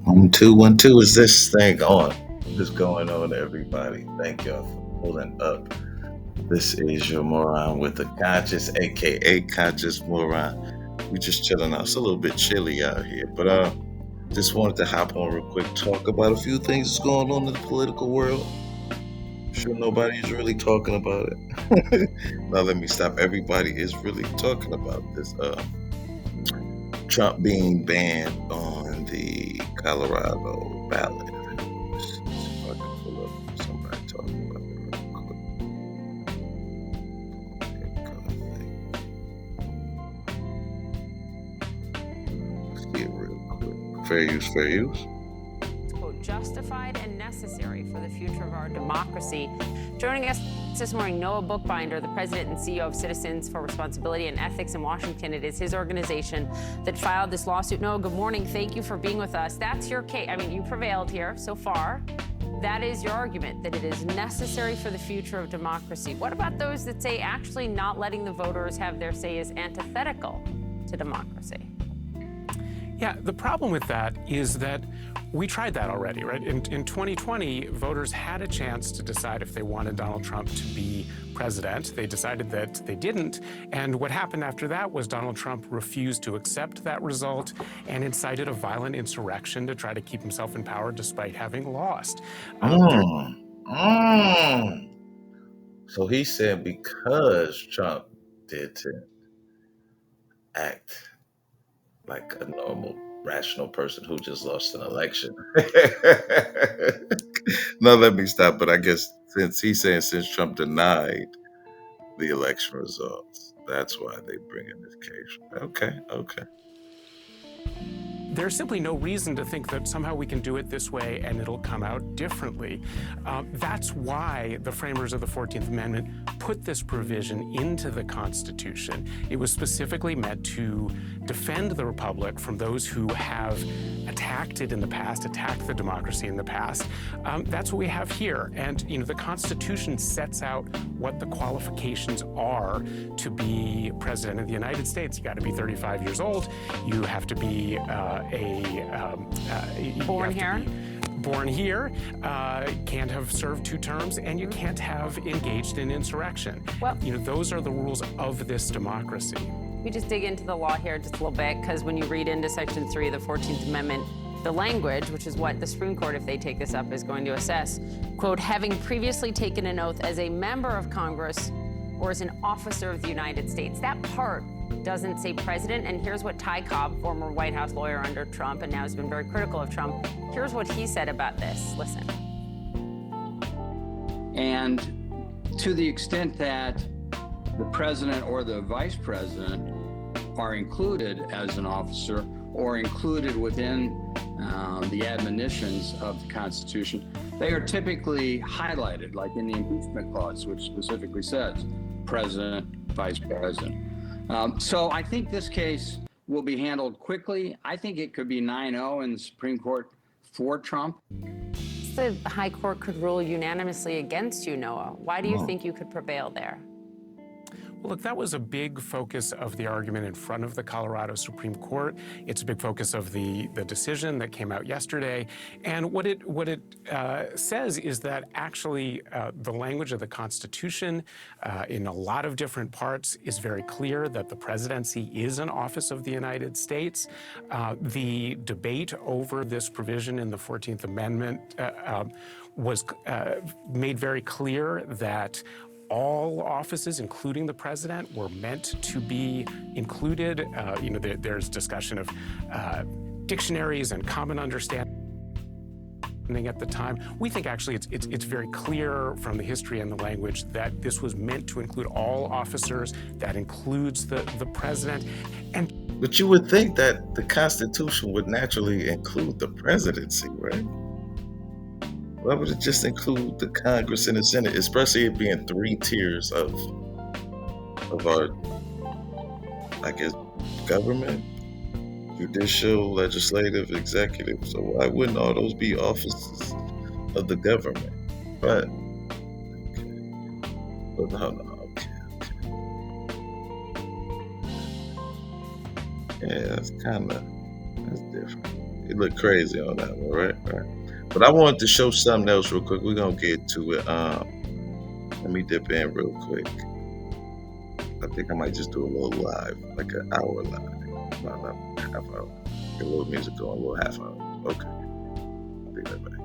One, two. Is this thing on? What is going on, everybody? Thank y'all for pulling up. This is your moron with a conscience, aka conscious moron. We just chilling out. It's a little bit chilly out here, but just wanted to hop on real quick, talk about a few things that's going on in the political world. Sure, nobody's really talking about it. Now let me stop. Everybody is really talking about this. Trump being banned on the Colorado ballot. Let's see if I can pull up somebody talking about it real quick. Let's see it real quick. Fair use, fair use. Quote, justified and necessary for the future of our democracy. Joining us this morning, Noah Bookbinder, the president and CEO of Citizens for Responsibility and Ethics in Washington. It is his organization that filed this lawsuit. Noah, good morning. Thank you for being with us. That's your case. I mean, you prevailed here so far. That is your argument, that it is necessary for the future of democracy. What about those that say actually not letting the voters have their say is antithetical to democracy? Yeah, the problem with that is that we tried that already, right? In 2020, voters had a chance to decide if they wanted Donald Trump to be president. They decided that they didn't. And what happened after that was Donald Trump refused to accept that result and incited a violent insurrection to try to keep himself in power despite having lost. So he said because Trump didn't act like a normal, rational person who just lost an election. No, let me stop. But I guess since Trump denied the election results, that's why they bring in this case. Okay. There's simply no reason to think that somehow we can do it this way and it'll come out differently. That's why the framers of the 14th Amendment put this provision into the Constitution. It was specifically meant to defend the Republic from those who have attacked it in the past, attacked the democracy in the past. That's what we have here. And the Constitution sets out what the qualifications are to be president of the United States. You got to be 35 years old. You have to be born here, can't have served 2 terms, and you can't have engaged in insurrection. Well, those are the rules of this democracy. We just dig into the law here just a little bit, because when you read into Section 3 of the 14th Amendment, the language, which is what the Supreme Court, if they take this up, is going to assess, quote, having previously taken an oath as a member of Congress or as an officer of the United States. That part doesn't say president, and here's what Ty Cobb, former White House lawyer under Trump and now has been very critical of Trump, here's what he said about this. Listen. And to the extent that the president or the vice president are included as an officer or included within the admonitions of the Constitution, they are typically highlighted, like in the impeachment clause, which specifically says president, vice president. So I think this case will be handled quickly. I think it could be 9-0 in the Supreme Court for Trump. The High Court could rule unanimously against you, Noah. Why do you think you could prevail there? Well, look, that was a big focus of the argument in front of the Colorado Supreme Court. It's a big focus of the decision that came out yesterday. And what it says is that actually the language of the Constitution in a lot of different parts is very clear that the presidency is an office of the United States. The debate over this provision in the 14th Amendment was made very clear that all offices, including the president, were meant to be included. There's discussion of dictionaries and common understanding at the time. We think actually it's very clear from the history and the language that this was meant to include all officers. That includes the president. But you would think that the Constitution would naturally include the presidency, right? Why would it just include the Congress and the Senate, especially it being 3 tiers of our, I guess, government, judicial, legislative, executive? So why wouldn't all those be offices of the government? But okay. Yeah, that's different. It looked crazy on that one, right? Right. But I wanted to show something else real quick. We're gonna get to it. Let me dip in real quick. I think I might just do a little live, like an hour live. No, half hour. Get a little music going, a little half hour. Okay. I'll be right back.